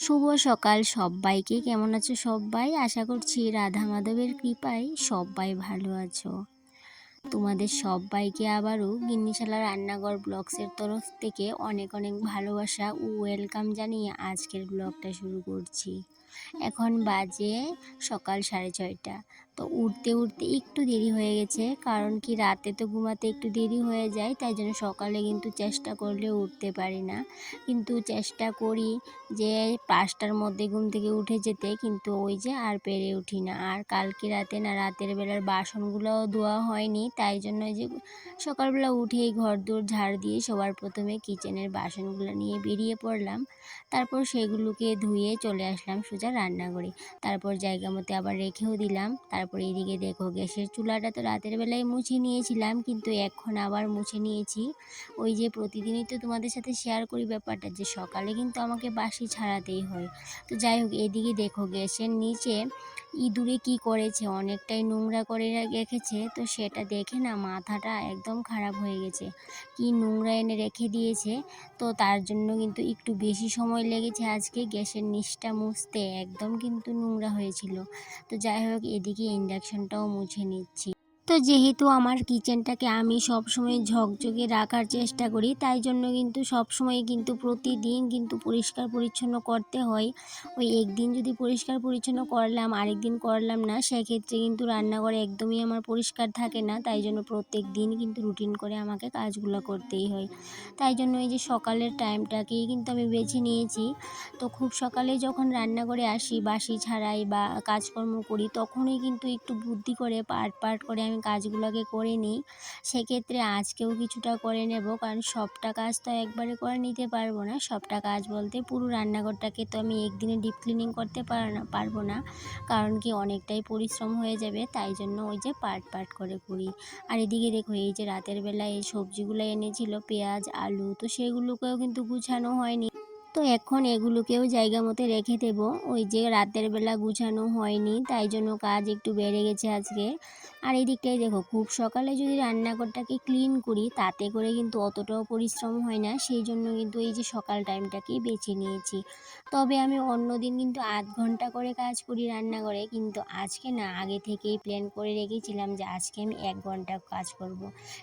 শুভ সকাল সব্বাইকে। কেমন আছো সব্বাই? আশা করছি রাধা মাধবের কৃপায় সব্বাই ভালো আছো। তোমাদের সব্বাইকে আবারও গিন্নিশালা রান্নাঘর ব্লগসের তরফ থেকে অনেক অনেক ভালোবাসা ও ওয়েলকাম জানিয়ে আজকের ব্লগটা শুরু করছি। এখন বাজে সকাল 6:30। তো উঠতে উঠতে একটু দেরি হয়ে গেছে, কারণ কি রাতে তো ঘুমাতে একটু দেরি হয়ে যায়, তাই জন্য সকালে কিন্তু চেষ্টা করলেও উঠতে পারি না। কিন্তু চেষ্টা করি যে 5টার মধ্যে ঘুম থেকে উঠে যেতে, কিন্তু ওই যে আর পেরে উঠি না। আর কালকে রাতে না, রাতের বেলার বাসনগুলোও ধোয়া হয়নি, তাই জন্য যে সকালবেলা উঠেই ঘর দোর ঝাড় দিয়ে সবার প্রথমে কিচেনের বাসনগুলো নিয়ে বেরিয়ে পড়লাম। তারপর সেগুলোকে ধুয়ে চলে আসলাম সোজা রান্নাঘরে। তারপর জায়গা মতো আবার রেখেও দিলাম। তারপর এদিকে দেখো, গ্যাসের চুলাটা তো রাতের বেলায় মুছে নিয়েছিলাম, কিন্তু এখন আবার মুছে নিয়েছি। ওই যে প্রতিদিনই তো তোমাদের সাথে শেয়ার করি ব্যাপারটা, যে সকালে কিন্তু আমাকে বাসি ছাড়াতেই হয়। তো যাই হোক, এদিকে দেখো গ্যাসের নিচে ইঁদুরে কি করেছে, অনেকটাই নোংরা করে রেখেছে। তো সেটা দেখে না মাথাটা একদম খারাপ হয়ে গেছে। কি নোংরা এনে রেখে দিয়েছে। তো তার জন্য কিন্তু একটু বেশি সময় লেগেছে আজকে গ্যাসের নিচটা মুছতে, একদম কিন্তু নোংরা হয়েছিল। তো যাই হোক, এদিকে ইন্ডাকশনটাও মুছে নিচ্ছি। তো যেহেতু আমার কিচেনটাকে আমি সবসময় ঝকঝকে রাখার চেষ্টা করি, তাই জন্য কিন্তু সবসময় কিন্তু প্রতিদিন কিন্তু পরিষ্কার পরিচ্ছন্ন করতে হয়। ওই একদিন যদি পরিষ্কার পরিচ্ছন্ন করলাম, আরেকদিন করলাম না, সেক্ষেত্রে কিন্তু রান্নাঘরে একদমই আমার পরিষ্কার থাকে না। তাই জন্য প্রত্যেক দিন কিন্তু রুটিন করে আমাকে কাজগুলো করতেই হয়। তাই জন্য এই যে সকালের টাইমটাকেই কিন্তু আমি বেছে নিয়েছি। তো খুব সকালে যখন রান্নাঘরে আসি, বাসি ছাড়াই বা কাজকর্ম করি, তখনই কিন্তু একটু বুদ্ধি করে পার্ট পার্ট করে আমি কাজগুলোকে করে নিই। সেক্ষেত্রে আজকেও কিছুটা করে নেব, কারণ সবটা কাজ তো একবারে করে নিতে পারবো না। সবটা কাজ বলতে পুরো রান্নাঘরটাকে তো আমি একদিনে ডিপ ক্লিনিং করতে পারবো না, কারণ কি অনেকটাই পরিশ্রম হয়ে যাবে। তাই জন্য ওই যে পার্ট পার্ট করে করি। আর এদিকে দেখো, এই যে রাতের বেলায় এই সবজিগুলো এনেছিল, পেঁয়াজ আলু, তো সেগুলোকেও কিন্তু গুছানো হয়নি। তো এখন এগুলোকেও জায়গা মতো রেখে দেবো। ওই যে রাতের বেলা গুছানো হয়নি, তাই জন্য কাজ একটু বেড়ে গেছে আজকে। আর এই দিকটাই দেখো, খুব সকালে যদি রান্নাঘরটাকে ক্লিন করি, তাতে করে কিন্তু অতটাও পরিশ্রম হয় না। সেই জন্য কিন্তু এই যে সকাল টাইমটাকেই বেছে নিয়েছি। তবে আমি অন্য দিন কিন্তু আধ ঘন্টা করে কাজ করি রান্নাঘরে, কিন্তু আজকে না আগে থেকেই প্ল্যান করে রেখেছিলাম যে আজকে আমি 1 ঘন্টা কাজ করব।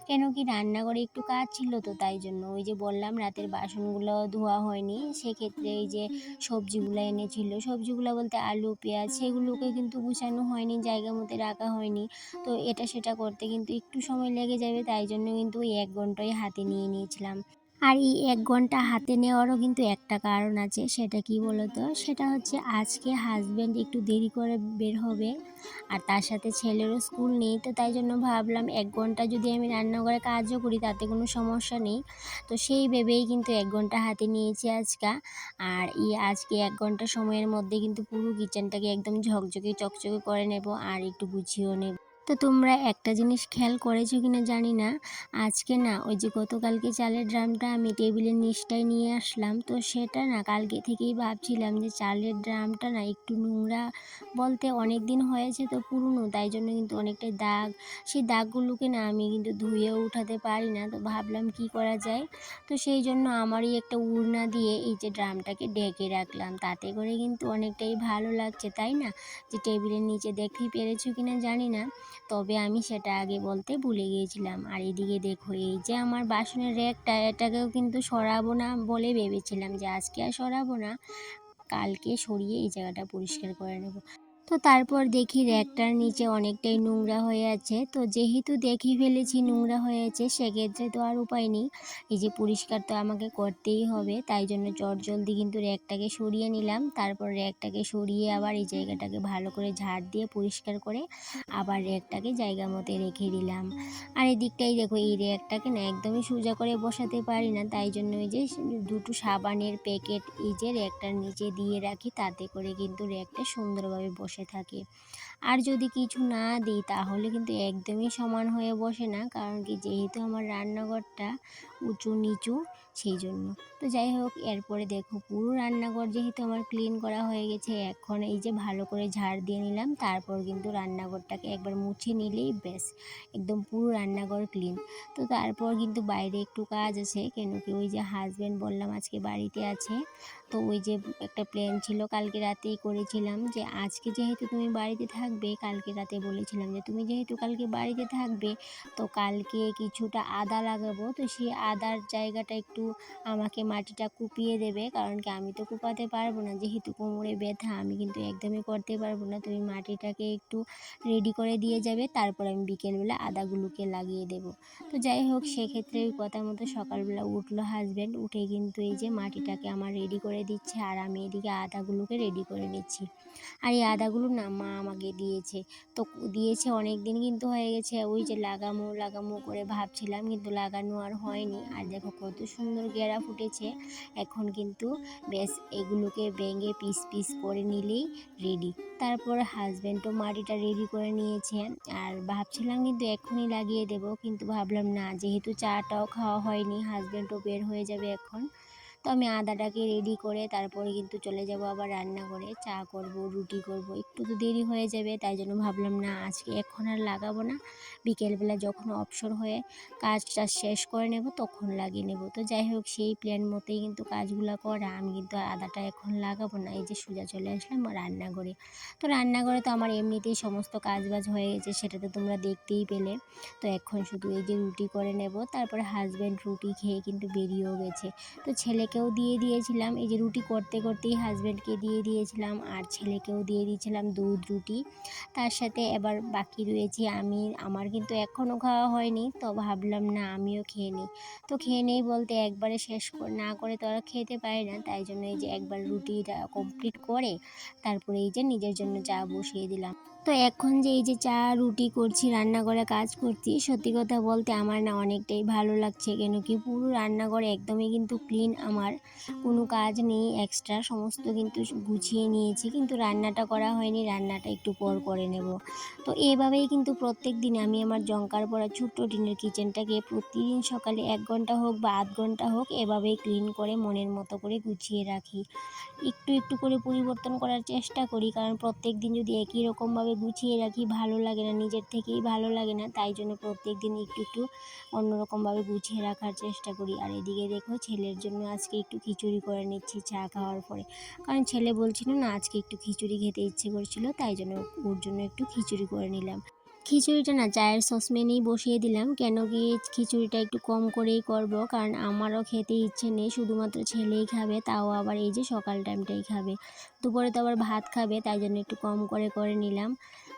কেন কি রান্নাঘরে একটু কাজ ছিল, তো তাই জন্য ওই যে বললাম রাতের বাসনগুলো ধোয়া হয়নি। সেক্ষেত্রে এই যে সবজিগুলো এনেছিল, সবজিগুলো বলতে আলু পেঁয়াজ, সেগুলোকে কিন্তু গুছানো হয়নি, জায়গা মতো রাখা হয়নি। তো এটা সেটা করতে কিন্তু একটু সময় লেগে যাবে, তাই জন্য কিন্তু ওই 1 ঘন্টাই হাতে নিয়ে নিয়েছিলাম। আর এই 1 ঘন্টা হাতে নেওয়ারও কিন্তু একটা কারণ আছে। সেটা কি বলতো? সেটা হচ্ছে আজকে হাজব্যান্ড একটু দেরি করে বের হবে, আর তার সাথে ছেলেরও স্কুল নেই। তো তাই জন্য ভাবলাম 1 ঘন্টা যদি আমি রান্নাঘরে কাজও করি, তাতে কোনো সমস্যা নেই। তো সেই ভেবেই কিন্তু 1 ঘন্টা হাতে নিয়েছি আজকে। আর এই আজকে 1 ঘন্টা সময়ের মধ্যে কিন্তু পুরো কিচেনটাকে একদম ঝকঝকে চকচকে করে নেব, আর একটু গুছিয়েও নেব। তো তোমরা একটা জিনিস খেয়াল করেছো কিনা জানি না, আজকে না ওই যে গতকালকে চালের ড্রামটা আমি টেবিলের নিচটায় নিয়ে আসলাম, তো সেটা না কালকে থেকেই ভাবছিলাম যে চালের ড্রামটা না একটু নোংরা, বলতে অনেক দিন হয়েছে তো পুরনো, তাই জন্য কিন্তু অনেকটাই দাগ। সেই দাগগুলোকে না আমি কিন্তু ধুয়েও উঠাতে পারি না। তো ভাবলাম কি করা যায়। তো সেই জন্য আমারই একটা উড়না দিয়ে এই যে ড্রামটাকে ঢেকে রাখলাম, তাতে করে কিন্তু অনেকটাই ভালো লাগছে, তাই না? যে টেবিলের নিচে দেখতেই পেরেছো কিনা জানি না, তবে আমি সেটা আগে বলতে ভুলে গিয়েছিলাম। আর এদিকে দেখো, এই যে আমার বাসনের র্যাকটা, এটাকেও কিন্তু সরাবো না বলে ভেবেছিলাম যে আজকে আর সরাবো না, কালকে সরিয়ে এই জায়গাটা পরিষ্কার করে নেব। তো তারপর দেখি র্যাকটার নিচে অনেকটাই নোংরা হয়ে আছে। তো যেহেতু দেখে ফেলেছি নোংরা হয়ে আছে, সেক্ষেত্রে তো আর উপায় নেই, এই যে পরিষ্কার তো আমাকে করতেই হবে। তাই জন্য চটজলদি কিন্তু র্যাকটাকে সরিয়ে নিলাম। তারপর র্যাকটাকে সরিয়ে আবার এই জায়গাটাকে ভালো করে ঝাড় দিয়ে পরিষ্কার করে আবার র্যাকটাকে জায়গা মতো রেখে দিলাম। আর এদিকটাই দেখো, এই র্যাকটাকে না একদমই সোজা করে বসাতে পারি না, তাই জন্য ওই যে দুটো সাবানের প্যাকেট এই যে র্যাকটার নিচে দিয়ে রাখি, তাতে করে কিন্তু র্যাকটা সুন্দরভাবে বসে থাকে। আর যদি কিছু না দিই তাহলে কিন্তু একদমই সমান হয়ে বসে না, কারণ কি যেহেতু আমার রান্নাঘরটা উঁচু নিচু সেই জন্য। তো যাই হোক, এরপরে দেখো পুরো রান্নাঘর যেহেতু আমার ক্লিন করা হয়ে গেছে, এখন এই যে ভালো করে ঝাড় দিয়ে নিলাম, তারপর কিন্তু রান্নাঘরটাকে একবার মুছে নিলেই ব্যাস একদম পুরো রান্নাঘর ক্লিন। তো তারপর কিন্তু বাইরে একটু কাজ আছে, কেন কি ওই যে হাজব্যান্ড বললাম আজকে বাড়িতে আছে। তো ওই যে একটা প্ল্যান ছিল কালকে রাতেই করেছিলাম যে আজকে যেহেতু তুমি বাড়িতে থাকবে, কালকে রাতে বলেছিলাম যে তুমি যেহেতু কালকে বাড়িতে থাকবে তো কালকে কিছুটা আদা লাগাবো, তো সেই আদার জায়গাটা একটু আমাকে মাটিটা কুপিয়ে দেবে, কারণ কি আমি তো কুপাতে পারবো না, যেহেতু কোমরে ব্যথা আমি কিন্তু একদমই করতে পারবো না। তুমি মাটিটাকে একটু রেডি করে দিয়ে যাবে, তারপর আমি বিকেলবেলা আদাগুলোকে লাগিয়ে দেব। তো যাই হোক, সেক্ষেত্রে ওই কথা মতো সকালবেলা উঠলো হাজব্যান্ড, উঠে কিন্তু এই যে মাটিটাকে আমার রেডি করে দিচ্ছে, আর আমি এদিকে আদাগুলোকে রেডি করে নিচ্ছি। আর এই আদাগুলো না মা আমাকে দিয়েছে, তো দিয়েছে অনেক দিন কিন্তু হয়ে গেছে, ওই যে লাগামো লাগামো করে ভাবছিলাম কিন্তু লাগানো আর হয়নি। আর দেখো কত সুন্দর গেরা ফুটেছে, এখন কিন্তু বেশ এগুলোকে ভেঙে পিস পিস করে নিলেই রেডি। তারপর হাজব্যান্ডও মাটিটা রেডি করে নিয়েছে, আর ভাবছিলাম কিন্তু এখনই লাগিয়ে দেব, কিন্তু ভাবলাম না, যেহেতু চাটাও খাওয়া হয়নি, হাজব্যান্ডও বের হয়ে যাবে এখন। তো আমি আদাটাকে রেডি করে তারপরে কিন্তু চলে যাব আবার রান্নাঘরে, চা করব, রুটি করব, একটু তো দেরি হয়ে যাবে, তাই জন্য ভাবলাম না আজকে এখন আর লাগাবো না, বিকেলবেলা যখন অবসর হয়ে কাজটা শেষ করে নেব তখন লাগিয়ে নেব। তো যাই হোক, সেই প্ল্যান মতোই কিন্তু কাজগুলো করা, আমি কিন্তু আদাটা এখন লাগাবো না। এই যে সোজা চলে আসলাম রান্নাঘরে। তো রান্নাঘরে তো আমার এমনিতেই সমস্ত কাজবাজ হয়ে গেছে, সেটা তো তোমরা দেখতেই পেলে। তো এখন শুধু এই যে রুটি করে নেব, তারপরে হাজব্যান্ড রুটি খেয়ে কিন্তু বেরিয়েও গেছে। তো ছেলেকেও দিয়ে দিয়েছিলাম, এই যে রুটি করতে করতেই হাজব্যান্ডকে দিয়ে দিয়েছিলাম, আর ছেলেকেও দিয়ে দিয়েছিলাম দুধ রুটি। তার সাথে এবার বাকি রয়েছে আমি, আমার কিন্তু এখনও খাওয়া হয়নি, তো ভাবলাম না আমিও খেয়ে নিই। তো খেয়ে নেই বলতে একবারে শেষ না করে তো আর খেতে পারি না, তাই জন্য এই যে একবার রুটিটা কমপ্লিট করে তারপরে এই যে নিজের জন্য চা বসিয়ে দিলাম। তো এখন যে এই যে চা রুটি করছি, রান্নাঘরে কাজ করছি, সত্যি কথা বলতে আমার না অনেকটাই ভালো লাগছে, কেন কি পুরো রান্নাঘরে একদমই কিন্তু ক্লিন, আমার কোনো কাজ নেই এক্সট্রা, সমস্ত কিন্তু গুছিয়ে নিয়েছি, কিন্তু রান্নাটা করা হয়নি, রান্নাটা একটু পর করে নেব। তো এভাবেই কিন্তু প্রত্যেক দিন আমি আমার জংকার পড়া ছোট্ট টিনের কিচেনটাকে প্রতিদিন সকালে 1 ঘন্টা হোক বা আধ ঘন্টা হোক এভাবেই ক্লিন করে মনের মতো করে গুছিয়ে রাখি। একটু একটু করে পরিবর্তন করার চেষ্টা করি, কারণ প্রত্যেক দিন যদি একই রকমভাবে গুছিয়ে রাখি ভালো লাগে না, নিজের থেকেই ভালো লাগে না, তাই জন্য প্রত্যেক দিন একটু একটু অন্যরকমভাবে গুছিয়ে রাখার চেষ্টা করি। আর এদিকে দেখো ছেলের জন্য আজকে একটু খিচুড়ি করে নিচ্ছি চা খাওয়ার পরে, কারণ ছেলে বলছিল না আজকে একটু খিচুড়ি খেতে ইচ্ছে করছিল, তাই জন্য ওর জন্য একটু খিচুড়ি করে নিলাম। খিচুড়িটা না চায়ের সসপ্যানেই বসিয়ে দিলাম, কেন কি খিচুড়িটা একটু কম করেই করব, কারণ আমারও খেতে ইচ্ছে নেই, শুধুমাত্র ছেলেই খাবে, তাও আবার এই যে সকাল টাইমটাই খাবে, দুপুরে তো আবার ভাত খাবে, তাই জন্য একটু কম করে করে নিলাম।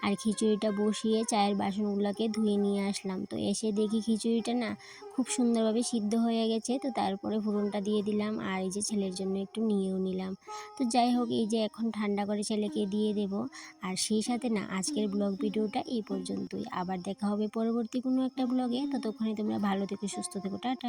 আর খিচুড়িটা বসিয়ে চায়ের বাসনগুলোকে ধুয়ে নিয়ে আসলাম, তো এসে দেখি খিচুড়িটা না খুব সুন্দরভাবে সিদ্ধ হয়ে গেছে, তো তারপরে ফোড়নটা দিয়ে দিলাম, আর এই যে ছেলের জন্য একটু নিয়েও নিলাম। তো যাই হোক, এই যে এখন ঠান্ডা করে ছেলেকে দিয়ে দেব। আর সেই সাথে না আজকের ব্লগ ভিডিওটা এই পর্যন্তই, আবার দেখা হবে পরবর্তী কোনো একটা ব্লগে, ততক্ষণে তোমরা ভালো থেকো, সুস্থ থেকো, টাটা।